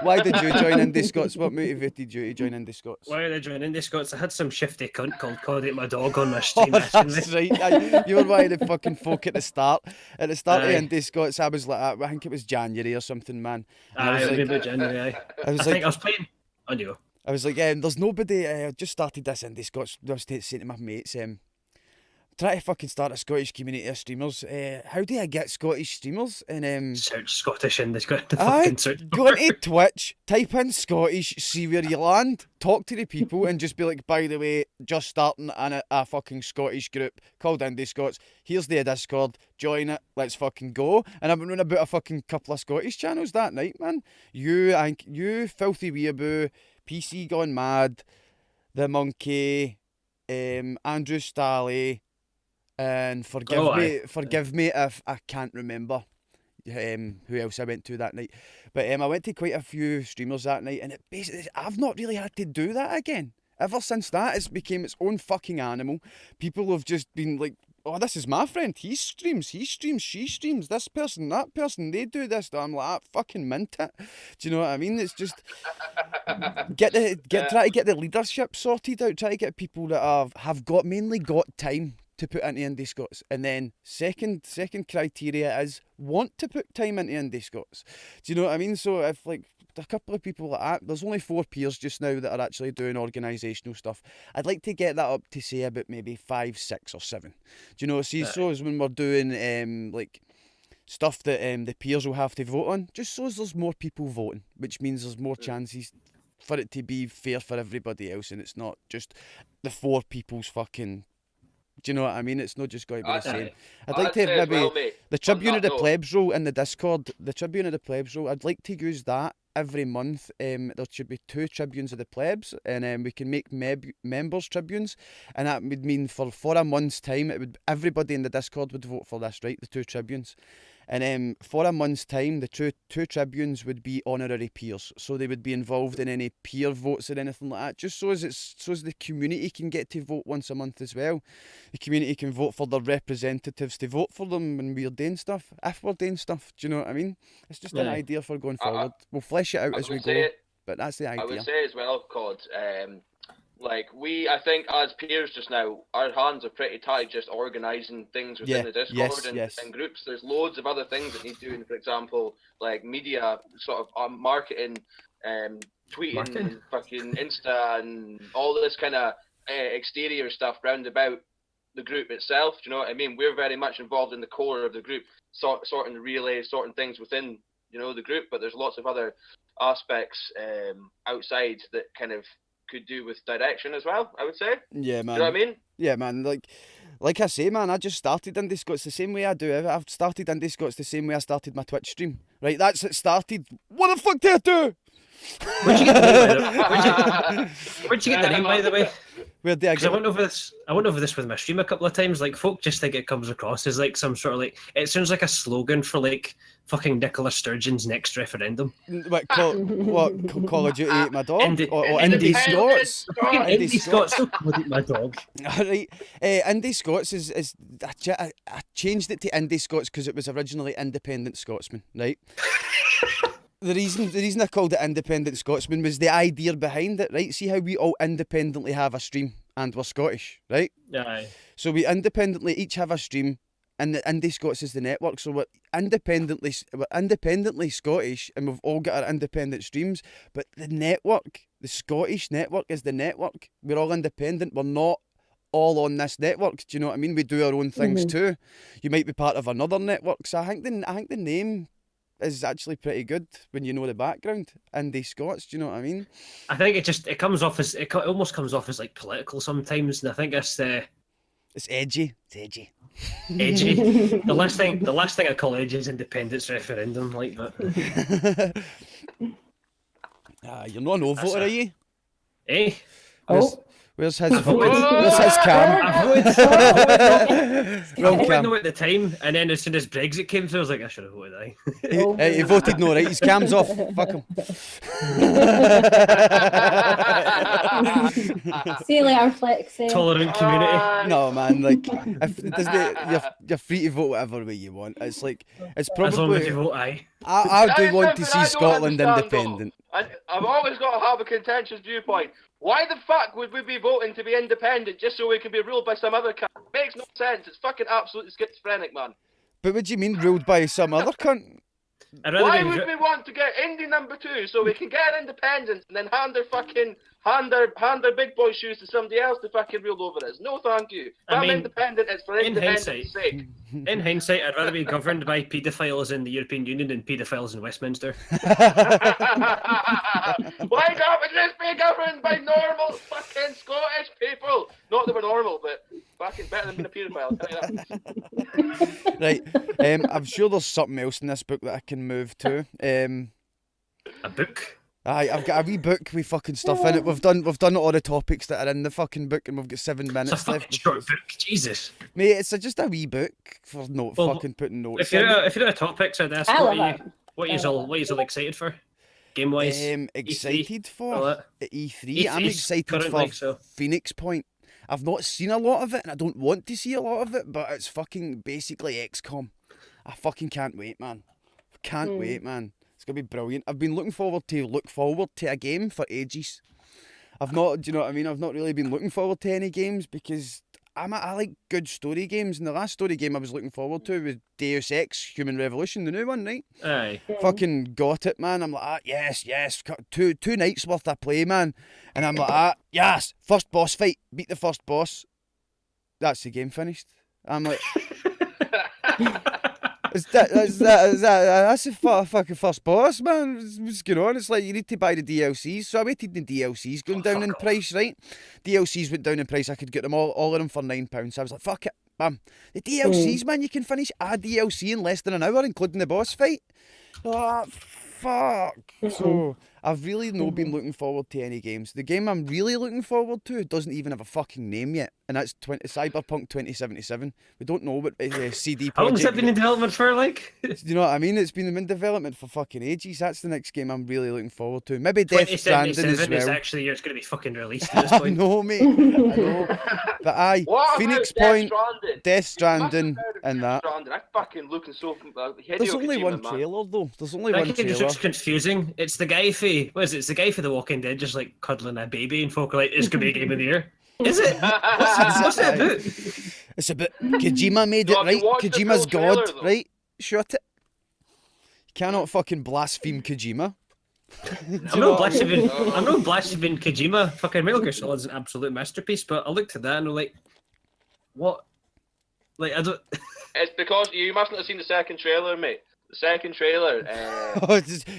why did you join IndiScots? What motivated you to join IndiScots? Why did I join IndiScots? I had some shifty cunt called Cody, my dog, on my Oh, stream asking me. that's right. You were one of the fucking folk at the start. At the start Aye. of IndiScots, I was like, I think it was January or something, man. And I Aye, was it would be like, about January. I was I like, think I was playing. On you go. I was like, there's nobody. I just started this IndiScots. I was saying to my mates, try to fucking start a Scottish community of streamers. How do I get Scottish streamers? And Search Scottish and they've got the aye, fucking search go into Twitch, type in Scottish, see where you land, talk to the people, and just be like, by the way, just starting a fucking Scottish group called IndiScots. Here's the Discord. Join it. Let's fucking go. And I've been running about a fucking couple of Scottish channels that night, man. You, Filthy Weeaboo, PC Gone Mad, The Monkey, Andrew Stally, and forgive me if I can't remember who else I went to that night. But I went to quite a few streamers that night, and it basically, I've not really had to do that again. Ever since that, it's became its own fucking animal. People have just been like, oh, this is my friend. He streams, she streams. This person, that person, they do this. I'm like, fucking mint it. Do you know what I mean? It's just try to get the leadership sorted out. Try to get people that have mainly got time to put into IndiScots, and then second criteria is want to put time into IndiScots. Do you know what I mean? So if like a couple of people like that, there's only 4 peers just now that are actually doing organisational stuff. I'd like to get that up to say about maybe 5, 6 or 7. Do you know? See, so as when we're doing like stuff that the peers will have to vote on, just so as there's more people voting, which means there's more chances for it to be fair for everybody else, and it's not just the 4 people's fucking. Do you know what I mean? It's not just going to be the same. I'd like to have maybe the Tribune of the Plebs role in the Discord. The Tribune of the Plebs role. I'd like to use that every month there should be 2 tribunes of the plebs, and we can make members tribunes, and that would mean for a month's time, everybody in the Discord would vote for this, right? The 2 tribunes. And for a month's time, the two tribunes would be honorary peers, so they would be involved in any peer votes or anything like that, just so as the community can get to vote once a month as well. The community can vote for their representatives to vote for them when we're doing stuff, if we're doing stuff. Do you know what I mean? It's just an idea for going forward. We'll flesh it out as we go, but that's the idea. I would say as well, Cod, like I think as peers just now, our hands are pretty tied just organising things within the Discord and groups. There's loads of other things that need doing. For example, like media, sort of marketing, tweeting, fucking Insta, and all this kind of exterior stuff round about the group itself. Do you know what I mean? We're very much involved in the core of the group, sorting relays, sorting things within the group. But there's lots of other aspects outside that kind of could do with direction as well, I would say. Yeah, man. You know what I mean? Yeah, man. Like I say, man, I just started IndiScots the same way I do. I've started IndiScots the same way I started my Twitch stream. Right, that's it started. What the fuck did I do? Where'd you get the name, by the way? Where did I get I went over this with my stream a couple of times. Like, folk just think it comes across as like some sort of like, it sounds like a slogan for like fucking Nicola Sturgeon's next referendum. What, Call of Duty Eat My Dog? or IndiScots? IndiScots, don't Call of Duty My Dog. Right, IndiScots is I changed it to IndiScots because it was originally Independent Scotsman, right? The reason I called it Independent Scotsman was the idea behind it, right? See how we all independently have a stream and we're Scottish, right? Aye. So we independently each have a stream, and the IndiScots is the network. So we're independently Scottish, and we've all got our independent streams. But the network, the Scottish network, is the network. We're all independent. We're not all on this network. Do you know what I mean? We do our own things too. You might be part of another network. So I think the name is actually pretty good when you know the background. IndiScots, do you know what I mean? I think it comes off as it almost comes off as like political sometimes, and I think it's edgy. It's edgy. Edgy. the last thing I call edgy is independence referendum, like that. You're not an voter, are you? Eh? Where's his cam? I voted no at the time, and then as soon as Brexit came through, I was like, I should have voted aye. He voted no, right? His cam's off. Fuck him. See you later, Flexi. Tolerant community. No, man. Like, you're free to vote whatever way you want. It's like it's As long as probably. you vote aye. I do That want is to something I see don't Scotland understand, independent. though. I've always got to have a contentious viewpoint. Why the fuck would we be voting to be independent just so we can be ruled by some other cunt? Makes no sense. It's fucking absolutely schizophrenic, man. But what do you mean ruled by some other cunt? Why would we want to get Indy number 2 so we can get independence and then hand their big boy shoes to somebody else to fucking rule over us? No, thank you. If I'm independent, it's for independence sake. In hindsight, I'd rather be governed by paedophiles in the European Union than paedophiles in Westminster. Why can't we just be governed by normal fucking Scottish people? Not that we're normal, but fucking better than being a paedophile, I'll tell you that. Right. I'm sure there's something else in this book that I can move to. A book? Aye, I've got a wee book with fucking stuff in it. We've done all the topics that are in the fucking book, and we've got 7 minutes It's a fucking left. short book, Jesus. Mate, it's just a wee book for fucking putting notes If you're in. if you're at topics, I'd ask I what love you all excited for, game wise. Excited all for that. E3. I'm E3's excited currently, for so. Phoenix Point. I've not seen a lot of it, and I don't want to see a lot of it, but it's fucking basically XCOM. I fucking can't wait, man. Can't wait, man. It's gonna be brilliant. I've been looking forward to a game for ages. Do you know what I mean? I've not really been looking forward to any games because I like good story games, and the last story game I was looking forward to was Deus Ex Human Revolution, the new one, right? Aye. Fucking got it, man. I'm like, yes. Two nights worth of play, man. And I'm like, yes. First boss fight, beat the first boss. That's the game finished. I'm like, that's the fucking first boss, man. What's going on? It's like you need to buy the DLCs. So I waited the DLCs going down in price, right? DLCs went down in price. I could get them all of them for £9. So I was like, fuck it, bam. The DLCs, man, you can finish a DLC in less than an hour, including the boss fight. Fuck. So I've really not been looking forward to any games. The game I'm really looking forward to doesn't even have a fucking name yet, and that's Cyberpunk 2077. We don't know what CD Projekt. How long's that been in development for? Like, Do you know what I mean? It's been in development for fucking ages. That's the next game I'm really looking forward to. Maybe Death Stranding as 2077 is well. actually it's going to be fucking released at this I point. know, mate. I know. But aye, What Phoenix about Point, Death Stranding? Death Stranding, and that. Stranding. I'm fucking looking so. There's only one trailer though. There's only That one game just trailer. looks confusing. It's the guy for what is it? It's the guy for The Walking Dead, just like cuddling a baby, and folk are like, "It's gonna be a game of the year." Is it? What's it about? It's about Kojima made So it, have you right? watched the Kojima's full trailer, God, though? right? Shut it. You cannot fucking blaspheme Kojima. I'm not blaspheming Kojima. Fucking Metal Gear Solid's an absolute masterpiece, but I looked at that and I'm like, what? Like, I don't. It's because you mustn't have seen the second trailer, mate. The second trailer.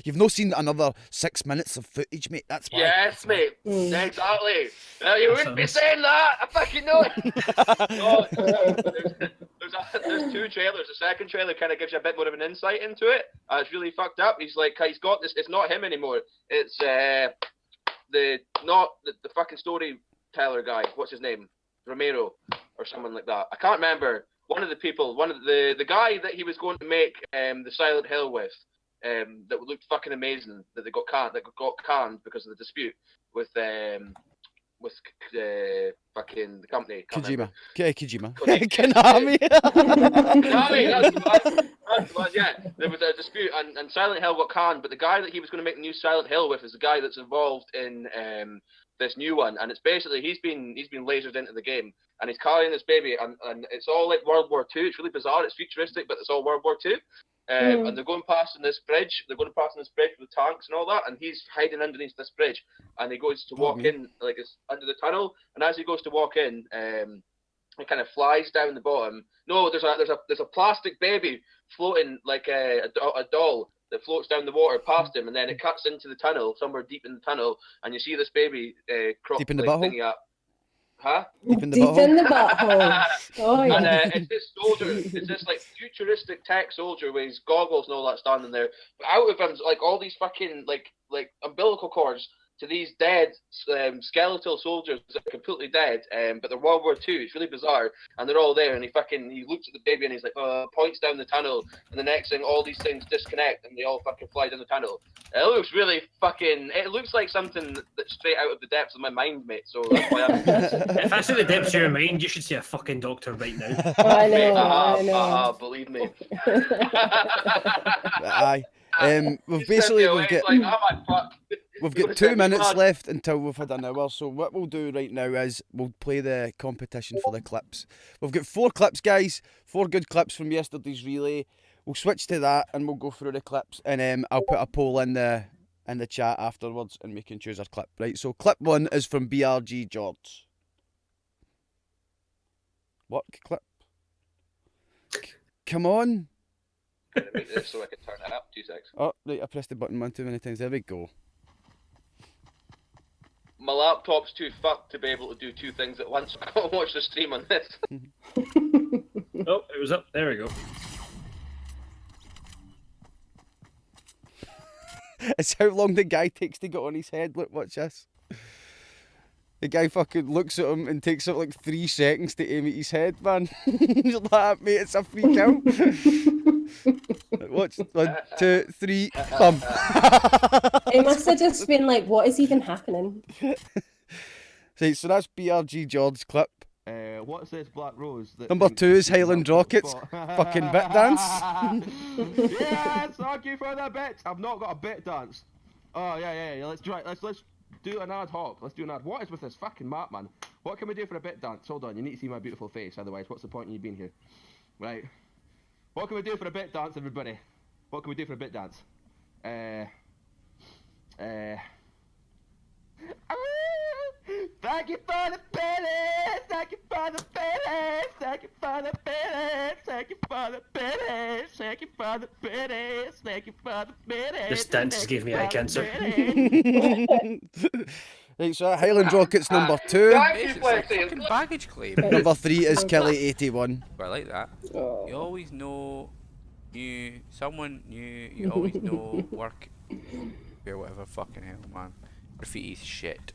You've not seen another 6 minutes of footage, mate. That's why. Yes, mate. Exactly. No, you wouldn't be saying that. I fucking know it. No, there's two trailers. The second trailer kind of gives you a bit more of an insight into it. It's really fucked up. He's got this. It's not him anymore. It's the fucking storyteller guy. What's his name? Romero or someone like that. I can't remember. One of the people, the guy that he was going to make the Silent Hill with, that looked fucking amazing, that got canned because of the dispute with fucking the company. Kojima. Kojima. Konami. Konami. That's the one, yeah. There was a dispute and Silent Hill got canned, but the guy that he was going to make the new Silent Hill with is the guy that's involved in this new one, and it's basically he's been lasered into the game, and he's carrying this baby, and it's all like World War II. It's really bizarre. It's futuristic, but it's all World War II. And they're going past this bridge. They're going past this bridge with tanks and all that, and he's hiding underneath this bridge. And he goes to walk in, like it's under the tunnel. And as he goes to walk in, it kind of flies down the bottom. No, there's a plastic baby floating like a doll that floats down the water past him, and then it cuts into the tunnel somewhere deep in the tunnel, and you see this baby Deep in the butthole? up. Huh? Deep in the Deep butthole. in the butthole. Oh, And yeah. it's this soldier, it's this like futuristic tech soldier with his goggles and all that standing there. But out of him's like all these fucking like umbilical cords to these dead skeletal soldiers that are completely dead, but they're World War II. It's really bizarre, and they're all there. And he looks at the baby and he's like, points down the tunnel, and the next thing, all these things disconnect and they all fucking fly down the tunnel. It looks really fucking. It looks like something that's straight out of the depths of my mind, mate. So that's why I'm. If that's in the depths of your mind, you should see a fucking doctor right now. I know. Believe me. Aye. We've got 2 minutes left until we've had an hour, so what we'll do right now is we'll play the competition for the clips. We've got 4 clips, guys, 4 good clips from yesterday's relay. We'll switch to that and we'll go through the clips, and I'll put a poll in the chat afterwards and we can choose our clip. Right, so clip 1 is from BRG George. What clip? Come on. I'm gonna make this so I can turn it up. 2 seconds. Oh, right, I pressed the button one too many times. There we go. My laptop's too fucked to be able to do 2 things at once. I can't watch the stream on this. Oh, it was up. There we go. It's how long the guy takes to get on his head. Look, watch this. The guy fucking looks at him and takes up like 3 seconds to aim at his head, man. You're like, mate, it's a free kill. Watch. 1, 2, 3, bum. It must have just been like, what is even happening? Right, so that's BRG George's clip. What's this Black Rose? That Number thinks 2 is she's Highland not good Rocket's for- fucking bit dance. Yes, thank you for the bit. I've not got a bit dance. Oh yeah. Let's do an ad hoc. Let's do an ad. What is with this fucking map, man? What can we do for a bit dance? Hold on, you need to see my beautiful face. Otherwise, what's the point in you being here? Right. What can we do for a bit dance, everybody? What can we do for a bit dance? Thank you for the pennies, thank you for the pennies, thank you for the pennies, thank you for the pennies, thank you for the pennies, thank you for the pennies. This dance gave me eye cancer. Right, so Highland Rocket's number 2. Thank you, It's like Flexi. fucking baggage claim. Number 3 is Kelly81. I like that. Oh. You always know someone new, you always know work Yeah, whatever. Fucking hell, man. Graffiti's shit.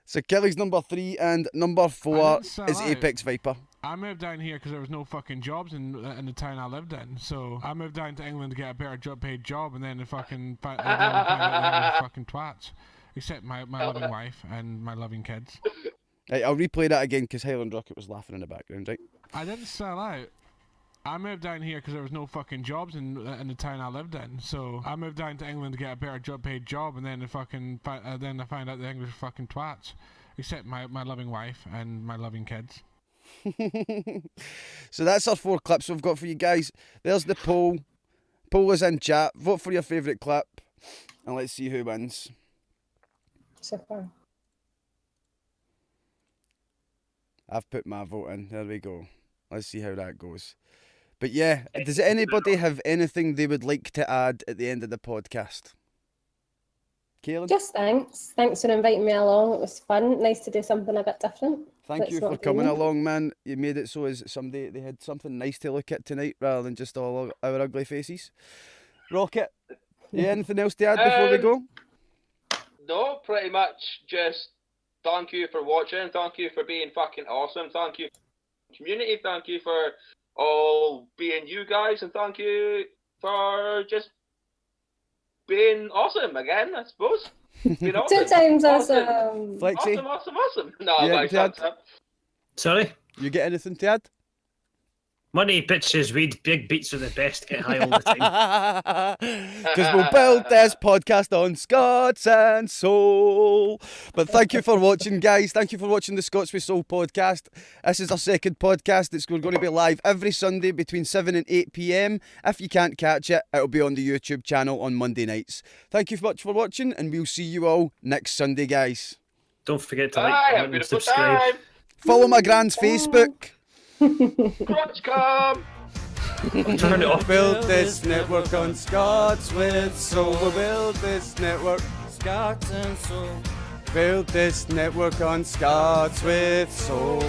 So Kelly's number 3 and number 4 is Apex Viper. I moved down here because there was no fucking jobs in the town I lived in. So I moved down to England to get a better paid job, and then they fucking find out they were fucking twats. Except my loving wife and my loving kids. Right, I'll replay that again because HighlandRocket was laughing in the background, right? I didn't sell out. I moved down here because there was no fucking jobs in the town I lived in. So I moved down to England to get a better paid job, and then they fucking then I found out the English were fucking twats. Except my loving wife and my loving kids. So that's our 4 clips we've got for you guys. There's the poll. Poll is in chat. Vote for your favourite clip, and let's see who wins. Super. I've put my vote in. There we go. Let's see how that goes. But yeah, does anybody have anything they would like to add at the end of the podcast? Kaelin? Just thanks. Thanks for inviting me along. It was fun. Nice to do something a bit different. Thank you for coming along, man. You made it so as somebody they had something nice to look at tonight rather than just all our ugly faces. Rocket, anything else to add before we go? No, pretty much just thank you for watching. Thank you for being fucking awesome. Thank you, community. Thank you for all being you guys, and thank you for just being awesome again, I suppose. Being awesome. 2 times awesome. awesome. Flexi, Awesome. No, Yeah, like, Dad. Sorry? you get anything to add? Money, bitches, weed, big beats are the best. Get high all the time. Because we'll build this podcast on Scots and Soul. But thank you for watching, guys. Thank you for watching the Scots with Soul podcast. This is our second podcast. We're going to be live every Sunday between 7 and 8 p.m. If you can't catch it, it'll be on the YouTube channel on Monday nights. Thank you much for watching, and we'll see you all next Sunday, guys. Don't forget to Bye, like, have a comment, and beautiful subscribe. time. Follow my grand's Facebook. Crotch come. Turn it off. Build this network on Scots with Soul. We'll build this network, Scots and Soul. Build this network on Scots with Soul.